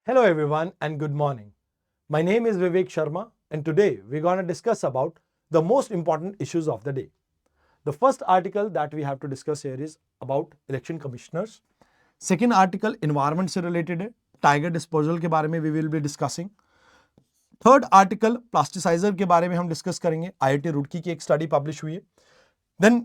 Hello everyone and good morning. My name is Vivek Sharma and today we're going to discuss about the most important issues of the day. The first article that we have to discuss here is about election commissioners. Second article environment से related है, tiger disposal के बारे में we will be discussing. Third article plasticizer के बारे में हम discuss करेंगे. आईआईटी रुड़की की एक स्टडी पब्लिश हुई है. Then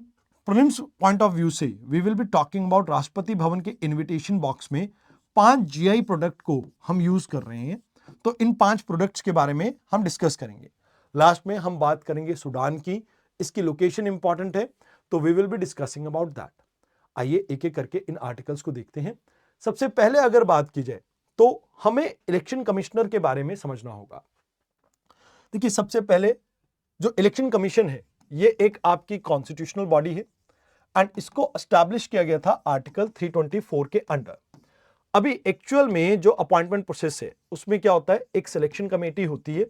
prelims point of view से we will be talking about Rashtrapati Bhavan के इनविटेशन बॉक्स में 5 जीआई प्रोडक्ट को हम यूज कर रहे हैं. तो इन 5 प्रोडक्ट्स के बारे में हम डिस्कस करेंगे. लास्ट में हम बात करेंगे सूडान की. इसकी लोकेशन इंपॉर्टेंट है तो we will be discussing about that. आइए एक एक करके इन आर्टिकल्स को देखते हैं. सबसे पहले अगर बात की जाए तो हमें इलेक्शन कमिश्नर के बारे में समझना होगा. देखिए सबसे पहले जो इलेक्शन कमीशन है ये एक आपकी कॉन्स्टिट्यूशनल बॉडी है एंड इसको एस्टैब्लिश किया गया था आर्टिकल 324 के अंडर. अभी एक्चुअल में जो अपॉइंटमेंट प्रोसेस है उसमें क्या होता है, एक सिलेक्शन कमेटी होती है.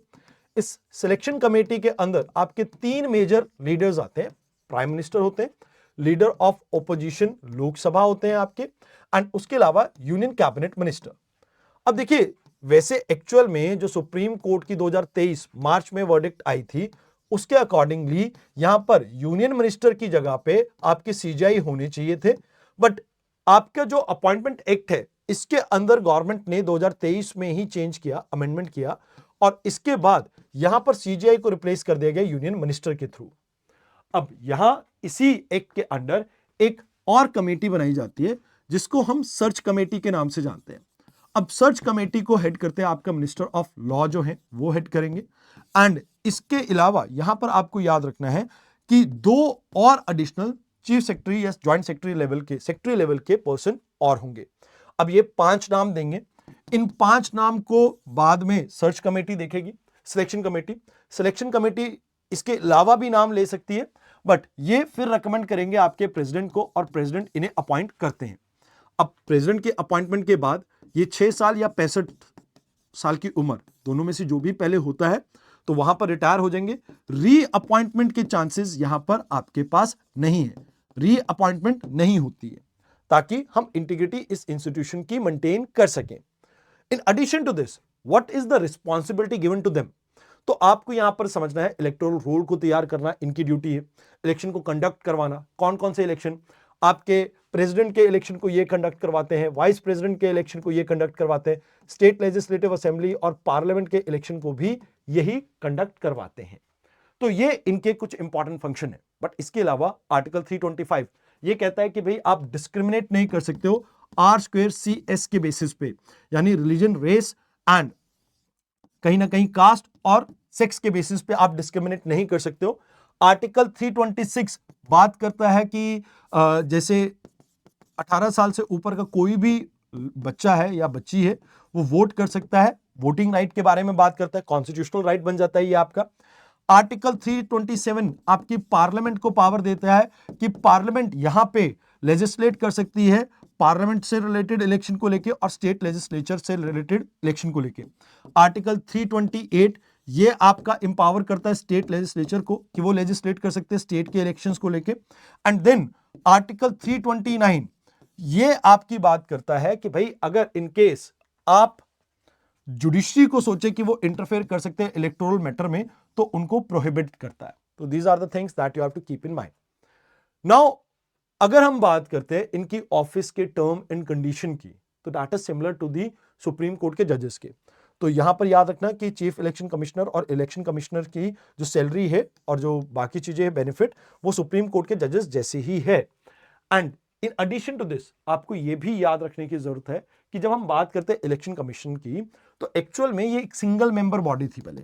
इस सिलेक्शन कमेटी के अंदर आपके 3 मेजर लीडर्स आते हैं. प्राइम मिनिस्टर होते हैं, लीडर ऑफ ओपोजिशन लोकसभा होते हैं आपके, एंड उसके अलावा यूनियन कैबिनेट मिनिस्टर. अब देखिए वैसे एक्चुअल में जो सुप्रीम कोर्ट की 2023 मार्च में वर्डिक्ट आई थी उसके अकॉर्डिंगली यहां पर यूनियन मिनिस्टर की जगह पे आपके सीजीआई होने चाहिए थे. बट आपका जो अपॉइंटमेंट एक्ट है इसके अंदर गवर्नमेंट ने 2023 में ही चेंज किया, अमेंडमेंट किया, और इसके बाद यहां पर सीजीआई को रिप्लेस कर दिया गया यूनियन मिनिस्टर के थ्रू. अब यहां इसी एक्ट के अंडर एक और कमेटी बनाई जाती है जिसको हम सर्च कमेटी के नाम से जानते हैं. अब सर्च कमेटी को हेड करते हैं आपका मिनिस्टर ऑफ लॉ जो है वो हेड करेंगे. एंड इसके अलावा यहां पर आपको याद रखना है कि 2 और एडिशनल चीफ सेक्रेटरी या ज्वाइंट सेक्रेटरी लेवल के पर्सन और होंगे. अब ये 5 नाम देंगे. इन 5 नाम को बाद में सर्च कमेटी देखेगी. सिलेक्शन कमेटी इसके अलावा भी नाम ले सकती है, बट ये फिर रिकमेंड करेंगे आपके प्रेसिडेंट को और प्रेसिडेंट इन्हें अपॉइंट करते हैं. अब प्रेसिडेंट के अपॉइंटमेंट के बाद ये 6 साल या 65 साल की उम्र दोनों में से जो भी पहले होता है तो वहां पर रिटायर हो जाएंगे. रीअपॉइंटमेंट के चांसेस यहां पर आपके पास नहीं है. रीअपॉइंटमेंट नहीं होती है ताकि हम इंटीग्रिटी इस इंस्टीट्यूशन की मेंटेन कर सकें. In addition to this what is the responsibility given to them. तो आपको यहां पर समझना है इलेक्टोरल रोल को तैयार करना इनकी ड्यूटी है. इलेक्शन को कंडक्ट करवाना, कौन कौन से इलेक्शन, आपके प्रेसिडेंट के इलेक्शन को ये कंडक्ट करवाते हैं, वाइस प्रेसिडेंट के इलेक्शन को ये कंडक्ट करवाते हैं, स्टेट लेजिस्लेटिव असेंबली और पार्लियामेंट के इलेक्शन को भी यही कंडक्ट करवाते हैं. तो ये इनके कुछ इंपॉर्टेंट फंक्शन है. बट इसके अलावा आर्टिकल 325 ये कहता है कि भाई आप डिस्क्रिमिनेट नहीं कर सकते हो R²CS के बेसिस पे, यानी रिलीजन, रेस एंड कहीं ना कहीं कास्ट और सेक्स के बेसिस पे आप डिस्क्रिमिनेट नहीं कर सकते हो. आर्टिकल 326 बात करता है कि जैसे 18 साल से ऊपर का कोई भी बच्चा है या बच्ची है वो वोट कर सकता है. वोटिंग राइट के बारे में बात करता है, कॉन्स्टिट्यूशनल राइट बन जाता है ये आपका. आर्टिकल 327 आपकी पार्लियामेंट को पावर देता है कि पार्लियामेंट यहां पे लेजिस्लेट कर सकती है पार्लियामेंट से रिलेटेड इलेक्शन को लेके और स्टेट लेजिस्लेचर से रिलेटेड इलेक्शन को लेके. आर्टिकल 328 ये आपका इंपावर करता है स्टेट लेजिस्लेचर को कि वो लेजिस्लेट कर सकते हैं स्टेट के इलेक्शंस को लेके. एंड देन आर्टिकल 329 ये आपकी बात करता है कि भाई अगर इन केस आप जुडिशरी को सोचे कि वो इंटरफेयर कर सकते हैं इलेक्टोरल मैटर में तो उनको प्रोहिबिट करता है. तो these are the things that you have to keep in mind. Now अगर हम बात करते हैं इनकी ऑफिस के टर्म एंड कंडीशन की तो that is similar to the supreme court के जजेस के. तो यहां पर याद रखना कि चीफ इलेक्शन कमिश्नर और इलेक्शन कमिश्नर की जो सैलरी है और जो बाकी चीजें है बेनिफिट वो सुप्रीम कोर्ट के जजेस जैसी ही है. And in addition to this आपको यह भी याद रखने की जरूरत है कि जब हम बात करते हैं इलेक्शन कमीशन की तो एक्चुअल में ये एक सिंगल मेंबर बॉडी थी. पहले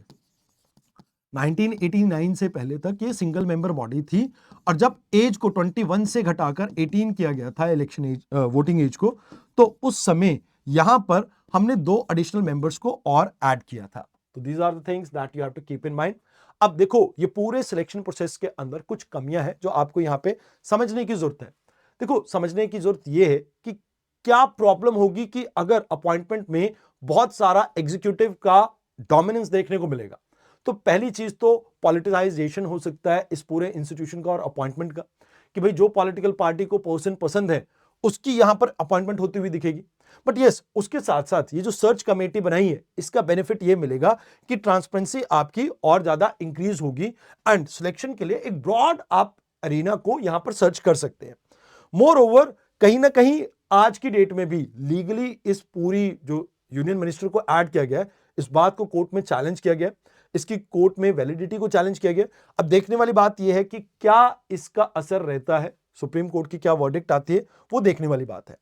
1989 से पहले तक ये सिंगल मेंबर बॉडी थी और जब एज को 21 से घटाकर 18 किया गया था इलेक्शन एज, वोटिंग एज को, तो उस समय यहां पर हमने 2 एडिशनल मेंबर्स को और ऐड किया था. तो these are the things that you have to keep in mind. अब देखो ये पूरे सिलेक्शन प्रोसेस के अंदर कुछ कमियां हैं जो आपको यहां पे समझने की जरूरत है. देखो समझने की जरूरत यह है कि क्या प्रॉब्लम होगी कि अगर अपॉइंटमेंट में बहुत सारा एग्जीक्यूटिव का डोमिनेंस देखने को मिलेगा. तो पहली चीज तो पॉलिटिसाइजेशन हो सकता है इस पूरे इंस्टीट्यूशन का और अपॉइंटमेंट का, कि भाई जो पॉलिटिकल पार्टी को पर्सन पसंद है उसकी यहां पर अपॉइंटमेंट होती हुई दिखेगी. बट यस, उसके साथ साथ ये जो सर्च कमेटी बनाई है, इसका बेनिफिट ये मिलेगा कि ट्रांसपेरेंसी आपकी और ज्यादा इंक्रीज होगी एंड सिलेक्शन के लिए एक ब्रॉड आप अरीना को यहां पर सर्च कर सकते हैं। मोर ओवर, कहीं ना कहीं आज की डेट में भी लीगली इस पूरी जो यूनियन मिनिस्टर को ऐड किया गया है, इस बात को कोर्ट में चैलेंज किया गया, इसकी कोर्ट में वैलिडिटी को चैलेंज किया गया। अब देखने वाली बात यह है कि क्या इसका असर रहता है, सुप्रीम कोर्ट की क्या वर्डिक्ट आती है, वो देखने वाली बात है।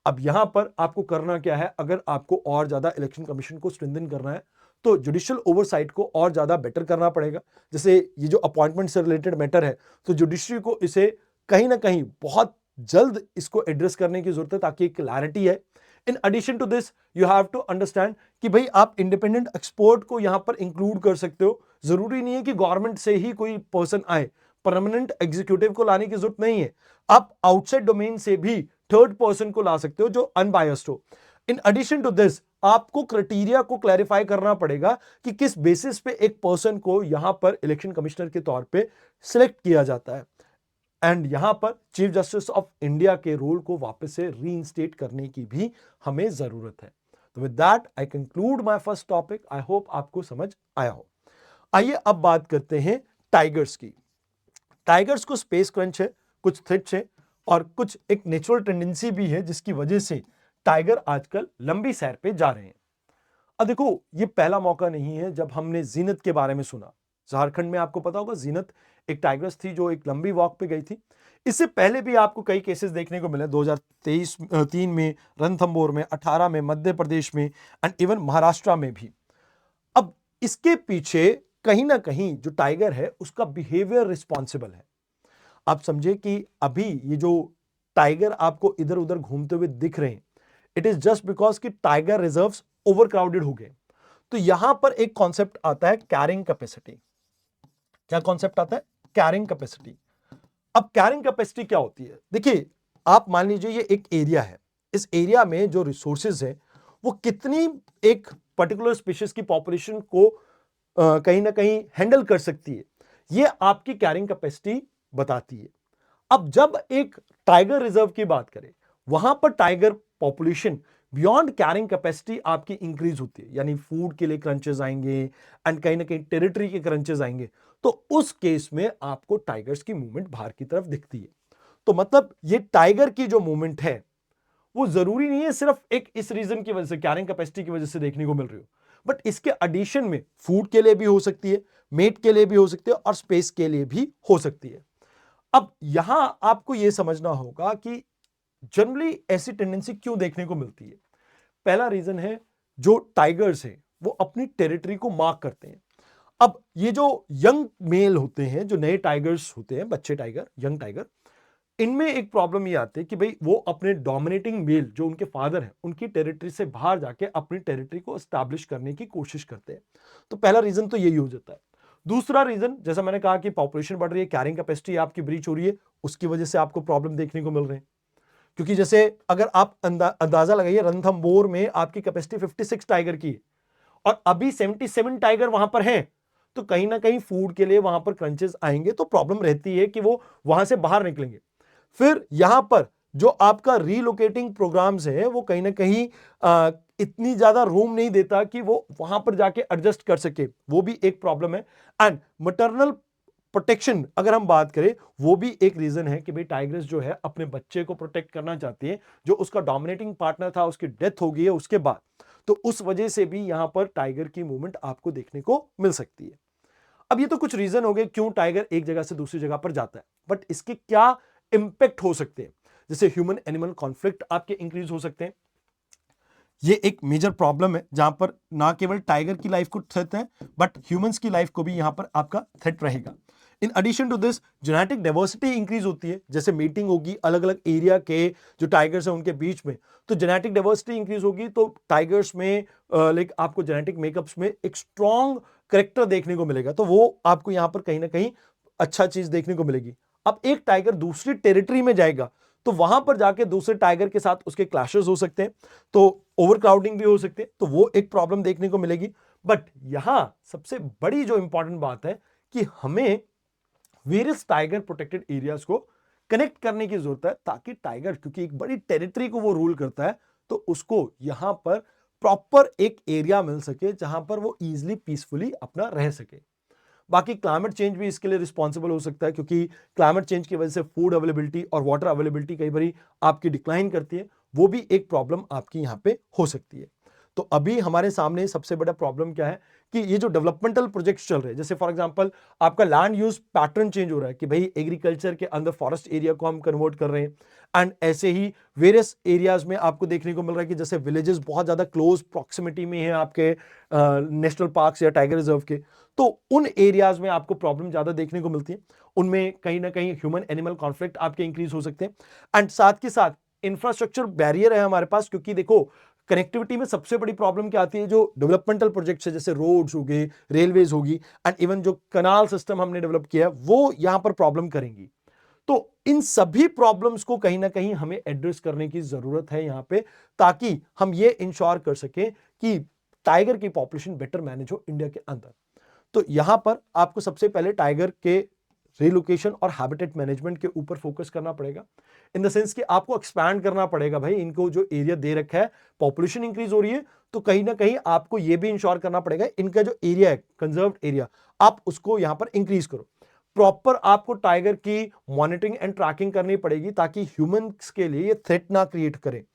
अब यहां पर आपको करना क्या है, अगर आपको और ज्यादा इलेक्शन कमीशन को स्ट्रेंथन करना है तो जुडिशियल ओवरसाइट को और ज्यादा बेटर करना पड़ेगा। जैसे ये जो अपॉइंटमेंट से रिलेटेड मैटर है, तो जुडिशरी को इसे कहीं ना कहीं बहुत जल्द इसको एड्रेस करने की जरूरत है ताकि एक क्लैरिटी है। In addition to this you have to understand कि भाई आप इंडिपेंडेंट एक्सपर्ट को यहां पर इंक्लूड कर सकते हो। जरूरी नहीं है कि गवर्नमेंट से ही कोई पर्सन आए, परमानेंट एग्जीक्यूटिव को लाने की जरूरत नहीं है। आप आउटसाइड डोमेन से भी थर्ड पर्सन को ला सकते हो जो अनबायस्ड हो। इन एडिशन टू दिस आपको क्राइटेरिया को क्लैरिफाई करना पड़ेगा कि किस बेसिस पे एक पर्सन को यहां पर इलेक्शन कमिश्नर के तौर पे सिलेक्ट किया जाता है। एंड यहां पर चीफ जस्टिस ऑफ इंडिया के रोल को वापस से रीइंस्टेट करने की भी हमें जरूरत है। तो with that I conclude my first topic. I hope आपको समझ आया हो। आइए अब बात करते हैं टाइगर्स की। टाइगर्स को स्पेस क्रंच है, कुछ थ्रेट्स है और कुछ एक नेचुरल टेंडेंसी भी है जिसकी वजह से टाइगर आजकल लंबी सैर पे जा रहे हैं। अब देखो, ये पहला मौका नहीं है जब हमने जीनत के बारे में सुना। झारखंड में आपको पता होगा जीनत एक टाइगर्स थी जो एक लंबी वॉक पे गई थी। इससे पहले भी आपको कई केसेस देखने को मिले, 2023 में रणथंबोर में, 18 में मध्य प्रदेश में एंड इवन महाराष्ट्र में भी। अब इसके पीछे कहीं ना कहीं जो टाइगर है उसका बिहेवियर रिस्पॉन्सिबल है। आप समझे कि अभी ये जो टाइगर आपको इधर उधर घूमते हुए दिख रहे हैं, इट इज जस्ट बिकॉज कि टाइगर रिजर्व्स ओवरक्राउडेड हो गए। तो यहां पर एक कॉन्सेप्ट आता है कैरिंग कैपेसिटी। क्या कॉन्सेप्ट आता है? Carrying capacity. अब कैरिंग कैपेसिटी क्या होती है? देखिए, आप मान लीजिए ये एक एरिया है, इस एरिया में जो रिसोर्सेज है वो कितनी एक पर्टिकुलर स्पीशीज की पॉपुलेशन को कहीं ना कहीं हैंडल कर सकती है, ये आपकी कैरिंग कैपेसिटी बताती है। अब जब एक टाइगर रिजर्व की बात करें, वहां पर tiger population beyond carrying capacity आपकी इंक्रीज होती है, यानी फूड के लिए क्रंचेस आएंगे एंड कहीं ना कहीं टेरिटरी के क्रंचेस आएंगे, तो उस केस में आपको टाइगर्स की मूवमेंट बाहर की तरफ दिखती है। तो मतलब ये टाइगर की जो मूवमेंट है वो जरूरी नहीं है सिर्फ एक इस रीजन की वजह से, कैरिंग कैपेसिटी की वजह से देखने को मिल रही हो, बट इसके एडिशन में फूड के लिए भी हो सकती है, मेट के लिए भी हो सकती है और स्पेस के लिए भी हो सकती है। अब यहां आपको यह समझना होगा कि जनरली ऐसी टेंडेंसी क्यों देखने को मिलती है। पहला रीजन है, जो टाइगर्स हैं वो अपनी टेरिटरी को मार्क करते हैं। अब ये जो यंग मेल होते हैं, जो नए टाइगर्स होते हैं, बच्चे टाइगर, यंग टाइगर, इनमें एक प्रॉब्लम ये आती है कि भाई वो अपने डोमिनेटिंग मेल जो उनके फादर हैं उनकी टेरिटरी से बाहर जाके अपनी टेरिटरी को एस्टैब्लिश करने की कोशिश करते हैं। तो पहला रीजन तो यही हो जाता है। दूसरा रीजन, जैसा मैंने कहा कि पॉपुलेशन बढ़ रही है, कैरिंग कैपेसिटी आपकी ब्रीच हो रही है, उसकी वजह से आपको प्रॉब्लम देखने को मिल रहे हैं। क्योंकि जैसे अगर आप अंदाजा लगाइए, रणथंबोर में आपकी कैपेसिटी 56 टाइगर की है और अभी 77 टाइगर वहां पर हैं, तो कहीं ना कहीं फूड के लिए वहां पर क्रंचेस आएंगे, तो प्रॉब्लम रहती है कि वो वहां से बाहर निकलेंगे। फिर यहां पर जो आपका रीलोकेटिंग प्रोग्राम्स है वो कहीं ना कहीं इतनी ज्यादा रूम नहीं देता कि वो वहां पर जाके एडजस्ट कर सके, वो भी एक प्रॉब्लम है। एंड मैटरनल प्रोटेक्शन अगर हम बात करें, वो भी एक रीजन है कि भाई टाइगर्स जो है अपने बच्चे को प्रोटेक्ट करना चाहती है, जो उसका डोमिनेटिंग पार्टनर था उसकी डेथ हो गई है उसके बाद, तो उस वजह से भी यहां पर टाइगर की मूवमेंट आपको देखने को मिल सकती है। अब ये तो कुछ रीजन हो गए क्यों टाइगर एक जगह से दूसरी जगह पर जाता है, बट इसके क्या इंपैक्ट हो सकते हैं? जैसे ह्यूमन एनिमल कॉन्फ्लिक्ट आपके इंक्रीज हो सकते हैं। ये एक मेजर प्रॉब्लम है जहां पर ना केवल टाइगर की लाइफ को थ्रेट है, बट ह्यूमंस की लाइफ को भी यहां पर आपका थ्रेट रहेगा। In addition to this genetic diversity increase होती है, जैसे मीटिंग होगी अलग अलग एरिया के जो टाइगर्स हैं उनके बीच में, तो जेनेटिक डाइवर्सिटी इंक्रीज होगी, तो टाइगर्स में लाइक आपको जेनेटिक मेकअप्स में एक स्ट्रॉन्ग करेक्टर देखने को मिलेगा, तो वो आपको यहां पर कहीं ना कहीं अच्छा चीज देखने को मिलेगी। अब एक टाइगर दूसरी टेरिटरी में जाएगा तो वहां पर जाके दूसरे टाइगर के साथ उसके क्लैशेस हो सकते हैं, तो ओवरक्राउडिंग भी हो सकते हैं, तो वो एक प्रॉब्लम देखने को मिलेगी। बट यहां सबसे बड़ी जो इंपॉर्टेंट बात है कि हमें वेरियस टाइगर प्रोटेक्टेड एरियाज को कनेक्ट करने की जरूरत है, ताकि टाइगर, क्योंकि एक बड़ी टेरिटरी को वो रूल करता है, तो उसको यहाँ पर प्रॉपर एक एरिया मिल सके जहां पर वो इजिली पीसफुली अपना रह सके। बाकी क्लाइमेट चेंज भी इसके लिए रिस्पॉन्सिबल हो सकता है, क्योंकि क्लाइमेट चेंज की वजह से फूड अवेलेबिलिटी और वाटर अवेलेबिलिटी कई बार आपकी डिक्लाइन करती है, वो भी एक प्रॉब्लम आपकी यहाँ पे हो सकती है। तो अभी हमारे सामने सबसे बड़ा प्रॉब्लम क्या है कि ये जो डेवलपमेंटल प्रोजेक्ट्स चल रहे हैं, जैसे फॉर एग्जांपल आपका लैंड यूज पैटर्न चेंज हो रहा है कि भाई एग्रीकल्चर के अंदर फॉरेस्ट एरिया को हम कन्वर्ट कर रहे हैं, एंड ऐसे ही वेरियस एरियाज में आपको देखने को मिल रहा है कि जैसे विलेजेस बहुत ज्यादा क्लोज प्रॉक्सिमिटी में है आपके नेशनल पार्क्स या टाइगर रिजर्व के, तो उन एरियाज में आपको प्रॉब्लम ज्यादा देखने को मिलती है। उनमें कहीं ना कहीं ह्यूमन एनिमल कॉन्फ्लिक्ट आपके इंक्रीज हो सकते हैं, एंड साथ के साथ इंफ्रास्ट्रक्चर बैरियर है हमारे पास, क्योंकि देखो कनेक्टिविटी में सबसे बड़ी प्रॉब्लम क्या आती है, जो डेवलपमेंटल प्रोजेक्ट्स है जैसे रोड्स हो गए, रेलवेज होगी, एंड इवन जो कनाल सिस्टम हमने डेवलप किया है वो यहां पर प्रॉब्लम करेंगी। तो इन सभी प्रॉब्लम्स को कहीं ना कहीं हमें एड्रेस करने की जरूरत है यहां पे, ताकि हम ये इंश्योर कर सकें कि टाइगर की पॉपुलेशन बेटर मैनेज हो इंडिया के अंदर। तो यहां पर आपको सबसे पहले टाइगर के रिलोकेशन और हैबिटेट मैनेजमेंट के ऊपर फोकस करना पड़ेगा, इन द सेंस कि आपको एक्सपैंड करना पड़ेगा। भाई इनको जो एरिया दे रखा है, पॉपुलेशन इंक्रीज हो रही है, तो कहीं ना कहीं आपको यह भी इंश्योर करना पड़ेगा इनका जो एरिया है, कंजर्व्ड एरिया, आप उसको यहां पर इंक्रीज करो। प्रॉपर आपको टाइगर की मॉनिटरिंग एंड ट्रैकिंग करनी पड़ेगी ताकि ह्यूमंस के लिए ये थ्रेट ना क्रिएट करे।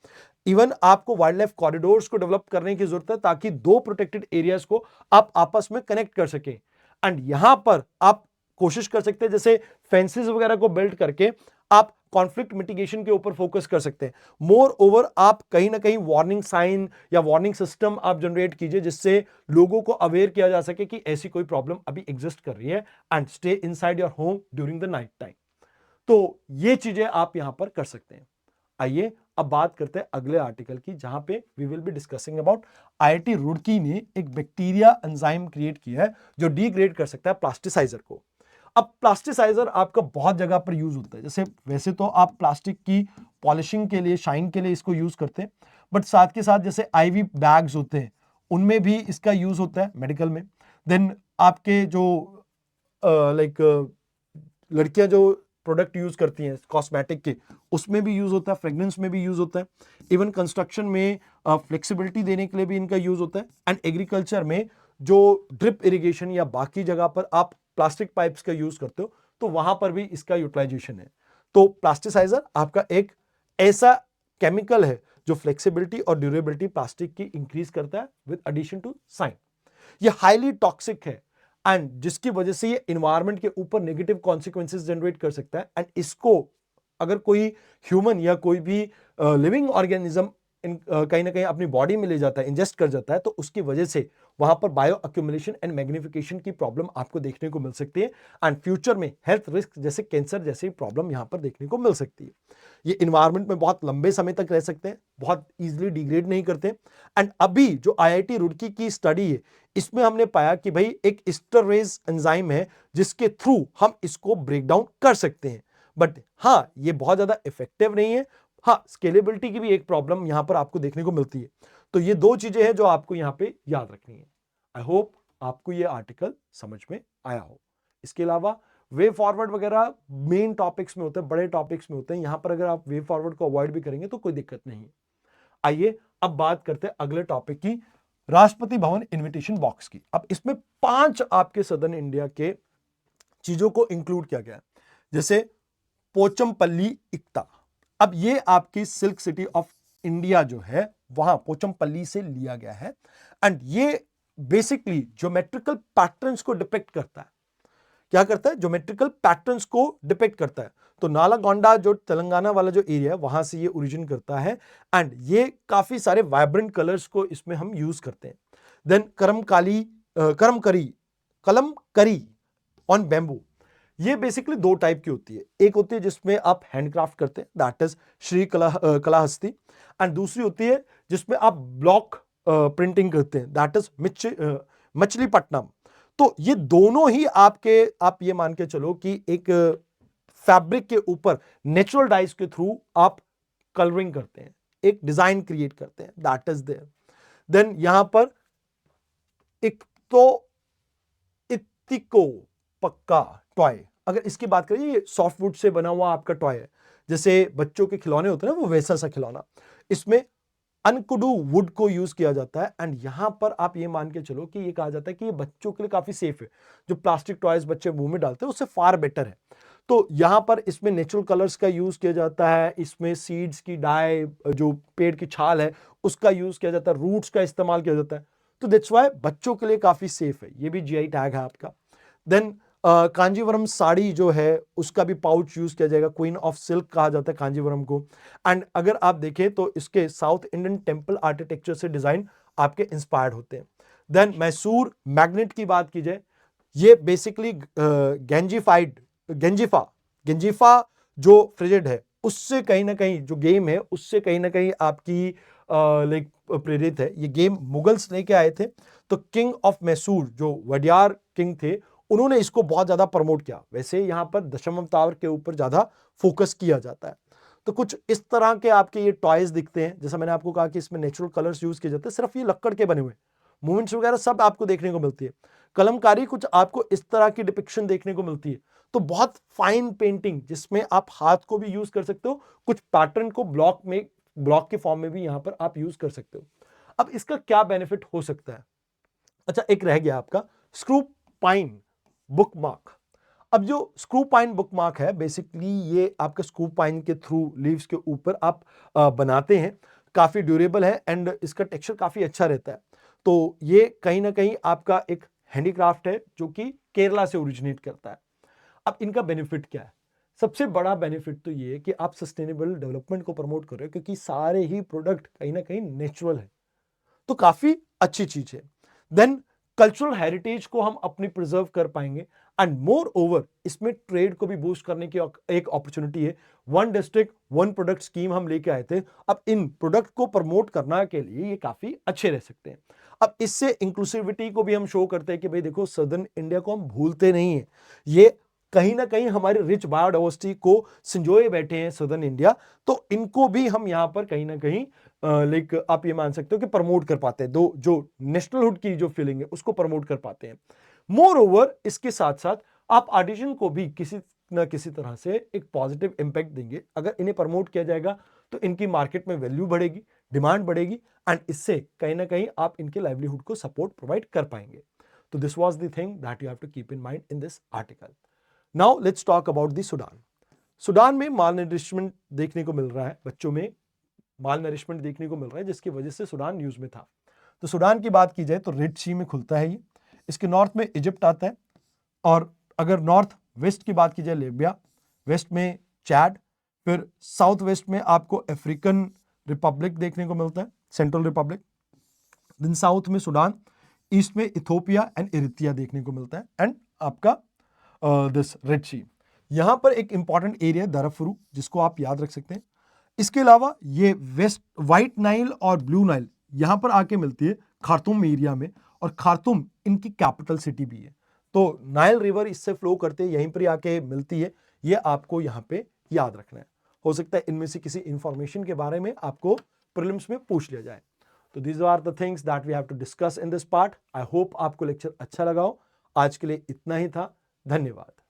इवन आपको वाइल्ड लाइफ कॉरिडोर्स को डेवलप करने की जरूरत है ताकि दो प्रोटेक्टेड एरियाज को आप आपस में कनेक्ट कर सकें, एंड यहां पर आप कोशिश कर सकते हैं जैसे फेंसेस वगैरह को बिल्ड करके आप कॉन्फ्लिक्ट मिटिगेशन के ऊपर फोकस कर सकते हैं। मोर ओवर आप कहीं ना कहीं वार्निंग साइन या वार्निंग सिस्टम आप जनरेट कीजिए, जिससे लोगों को अवेयर किया जा सके कि ऐसी कोई प्रॉब्लम अभी एग्जिस्ट कर रही है, and stay inside your home during the night time. तो ये चीजें आप यहां पर कर सकते हैं। आइए अब बात करते हैं अगले आर्टिकल की, जहां पे we will be discussing about IIT Roorkee ने एक बैक्टीरिया एंजाइम क्रिएट किया है जो डिग्रेड कर सकता है प्लास्टिसाइजर को। अब प्लास्टिसाइजर आपका बहुत जगह पर यूज होता है, जैसे वैसे तो आप प्लास्टिक की पॉलिशिंग के लिए, शाइन के लिए इसको यूज करते हैं, बट साथ के साथ जैसे आईवी बैग्स होते हैं उनमें भी इसका यूज होता है मेडिकल में। देन आपके जो लाइक लड़कियां जो प्रोडक्ट यूज करती हैं कॉस्मेटिक के, उसमें भी यूज होता है, फ्रेग्रेंस में भी यूज होता है, इवन कंस्ट्रक्शन में फ्लेक्सिबिलिटी देने के लिए भी इनका यूज होता है, एंड एग्रीकल्चर में जो ड्रिप इरिगेशन या बाकी जगह पर आप प्लास्टिक पाइप्स का यूज करते हो तो वहां पर भी इसका यूटिलाइजेशन है। तो प्लास्टिसाइजर आपका एक ऐसा केमिकल है जो फ्लेक्सिबिलिटी और ड्यूरेबिलिटी प्लास्टिक की इंक्रीज करता है विद एडिशन टू साइन। ये हाईली टॉक्सिक है, एंड जिसकी वजह से ये इन्वायरमेंट के ऊपर नेगेटिव कॉन्सिक्वेंसेस जनरेट कर सकता है, एंड इसको अगर कोई ह्यूमन या कोई भी लिविंग ऑर्गेनिज्म कहीं ना कहीं अपनी बॉडी में ले जाता है, इंजेस्ट कर जाता है, तो उसकी वजह से वहां पर बायो अक्यूमुलेशन एंड मैग्निफिकेशन की प्रॉब्लम आपको देखने को मिल सकती है, एंड फ्यूचर में हेल्थ रिस्क जैसे कैंसर जैसी प्रॉब्लम यहां पर देखने को मिल सकती है। ये इन्वायरमेंट में बहुत लंबे समय तक रह सकते हैं, बहुत इजीली डिग्रेड नहीं करते, एंड अभी जो आईआईटी रुड़की की स्टडी है इसमें हमने पाया कि भाई एक एस्टरेज एंजाइम है जिसके थ्रू हम इसको ब्रेक डाउन कर सकते हैं, बट हाँ ये बहुत ज्यादा इफेक्टिव नहीं है। हाँ, स्केलेबिलिटी की भी एक प्रॉब्लम यहां पर आपको देखने को मिलती है। तो ये दो चीजें हैं जो आपको यहां पे याद रखनी है। आई होप आपको ये आर्टिकल समझ में आया हो। इसके अलावा वे फॉरवर्ड वगैरह मेन टॉपिक्स में होते हैं, बड़े टॉपिक्स में होते हैं, यहां पर अगर आप वे फॉरवर्ड को अवॉइड भी करेंगे तो कोई दिक्कत नहीं है। आइए अब बात करते हैं अगले टॉपिक की, राष्ट्रपति भवन इनविटेशन बॉक्स की। अब इसमें 5 आपके सदर्न इंडिया के चीजों को इंक्लूड किया गया है, जैसे पोचमपल्ली इक्ता। अब ये आपकी सिल्क सिटी ऑफ इंडिया जो है वहां पोचमपल्ली से लिया गया है, एंड ये बेसिकली ज्योमेट्रिकल पैटर्न्स को डिपिक्ट करता है। क्या करता है? ज्योमेट्रिकल पैटर्न्स को डिपिक्ट करता है। तो नालागोंडा जो तेलंगाना वाला जो एरिया है वहां से ये ओरिजिन करता है, एंड ये काफी सारे वाइब्रेंट कलर्स को इसमें हम यूज करते हैं। देन कलमकरी ऑन बैम्बू, ये बेसिकली दो टाइप की होती है। एक होती है जिसमें आप हैंडक्राफ्ट करते हैं, दैट इज श्री कलाहस्ती, एंड दूसरी होती है जिसमें आप ब्लॉक प्रिंटिंग करते हैं, दैट इज मछलीपट्टनम। तो ये दोनों ही आपके, आप ये मान के चलो कि एक फैब्रिक के ऊपर नेचुरल डाइज के थ्रू आप कलरिंग करते हैं, एक डिजाइन क्रिएट करते हैं, दैट इज देयर। देन यहां पर एक तो इतिको पक्का टॉय, अगर इसकी बात करें, ये सॉफ्टवुड से बना हुआ आपका टॉय है, जैसे बच्चों के खिलौने होते हैं ना, वो वैसा सा खिलौना। इसमें अनकुडू वुड को यूज किया जाता है एंड यहां पर आप ये मान के चलो कि ये कहा जाता है कि ये बच्चों के लिए काफी सेफ है। जो प्लास्टिक टॉयज बच्चे मुंह में डालते हैं उससे फार बेटर है। तो यहां पर इसमें नेचुरल कलर्स का यूज किया जाता है, इसमें सीड्स की डाई, जो पेड़ की छाल है उसका यूज किया जाता है, रूट्स का इस्तेमाल किया जाता है। तो दैट्स वाई बच्चों के लिए काफी सेफ है। ये भी जीआई टैग है आपका। देन कांजीवरम साड़ी जो है उसका भी पाउच यूज किया जाएगा। क्वीन ऑफ सिल्क कहा जाता है कांजीवरम को। एंड अगर आप देखें तो इसके साउथ इंडियन टेम्पल आर्किटेक्चर से डिजाइन आपके इंस्पायर्ड होते हैं। देन मैसूर मैग्नेट की बात की जाए, ये बेसिकली गेंजीफा जो फ्रिजिड है उससे कहीं ना कहीं, जो गेम है उससे कहीं ना कहीं आपकी लाइक प्रेरित है। ये गेम मुगल्स लेके आए थे। तो किंग ऑफ मैसूर जो वडियार किंग थे उन्होंने इसको बहुत ज्यादा प्रमोट किया। वैसे यहां पर दशम अवतार के ऊपर ज्यादा फोकस किया जाता है। तो कुछ इस तरह के आपके ये टॉयज दिखते हैं। जैसा मैंने आपको कहा कि इसमें नेचुरल कलर्स यूज किए जाते हैं, सिर्फ ये लक्कड़ के बने हुए मूवमेंट्स वगैरह सब आपको देखने को मिलती है। कलमकारी कुछ आपको इस तरह की डिपिक्शन देखने को मिलती है। तो बहुत फाइन पेंटिंग जिसमें आप हाथ को भी यूज कर सकते हो, कुछ पैटर्न को ब्लॉक के फॉर्म में भी यहां पर आप यूज कर सकते हो। अब इसका क्या बेनिफिट हो सकता है? अच्छा, एक रह गया आपका स्क्रू पाइन बुक मार्क। अब जो स्क्रू पाइन बुक मार्क है बेसिकली ये आपके स्क्रू पाइन के थ्रू लीव्स के ऊपर आप बनाते हैं। काफी ड्यूरेबल है एंड इसका टेक्सचर काफी अच्छा रहता है। तो ये कहीं ना कहीं आपका एक हैंडीक्राफ्ट है जो कि केरला से ओरिजिनेट करता है। अब इनका बेनिफिट क्या है? सबसे बड़ा बेनिफिट तो ये है कि आप सस्टेनेबल डेवलपमेंट को प्रमोट कर रहे हो, क्योंकि सारे ही प्रोडक्ट कहीं ना कहीं नेचुरल है। तो काफी अच्छी चीज है। देन कल्चरल हेरिटेज को हम अपनी प्रिजर्व कर पाएंगे एंड मोर ओवर इसमें ट्रेड को भी बूस्ट करने की एक अपॉर्चुनिटी है। One district one product scheme हम लेके आए थे। अब इन प्रोडक्ट को प्रमोट करने के लिए ये काफी अच्छे रह सकते हैं। अब इससे इंक्लूसिविटी को भी हम शो करते हैं कि भाई देखो, सदर्न इंडिया को हम भूलते नहीं है। ये कहीं ना कहीं हमारे रिच बायोडाइवर्सिटी को संजोए बैठे हैं सदर्न इंडिया। तो इनको भी हम यहां पर कहीं ना कहीं लाइक आप ये मान सकते हो कि प्रमोट कर पाते हैं। दो जो नेशनलहुड की जो फीलिंग है उसको प्रमोट कर पाते हैं। मोर ओवर इसके साथ साथ आप आर्टिजन को भी किसी ना किसी तरह से एक पॉजिटिव इंपैक्ट देंगे। अगर इन्हें प्रमोट किया जाएगा तो इनकी मार्केट में वैल्यू बढ़ेगी, डिमांड बढ़ेगी एंड इससे कहीं ना कहीं आप इनके लाइवलीहुड को सपोर्ट प्रोवाइड कर पाएंगे। तो this was the thing that you have to keep in mind in this article. Now let's talk about the Sudan. Sudan में माल न्यूट्रिशमेंट देखने को मिल रहा है, बच्चों में माल नरिशमेंट देखने को मिल रहा है, जिसकी वजह से सूडान न्यूज में था। तो सूडान की बात की जाए तो रेड सी में खुलता है ये। इसके नॉर्थ में इजिप्ट आता है और अगर नॉर्थ वेस्ट की बात की जाए लीबिया, वेस्ट में चैड, फिर साउथ वेस्ट में आपको अफ्रीकन रिपब्लिक देखने को मिलता है, सेंट्रल रिपब्लिक। देन साउथ में सूडान, ईस्ट में इथोपिया एंड इरिट्रिया देखने को मिलता है एंड आपका दिस रेड सी। यहां पर एक इंपॉर्टेंट एरिया दारफुरू जिसको आप याद रख सकते हैं। इसके अलावा ये वेस्ट व्हाइट नाइल और ब्लू नाइल यहां पर आके मिलती है खार्तूम एरिया में, और खार्तूम इनकी कैपिटल सिटी भी है। तो नाइल रिवर इससे फ्लो करते यहीं पर आके मिलती है। ये आपको यहां पे याद रखना है। हो सकता है इनमें से किसी इंफॉर्मेशन के बारे में आपको प्रीलिम्स में पूछ लिया जाए। तो these are the things that we have to discuss in this part. I hope आपको लेक्चर अच्छा लगा हो। आज के लिए इतना ही था। धन्यवाद।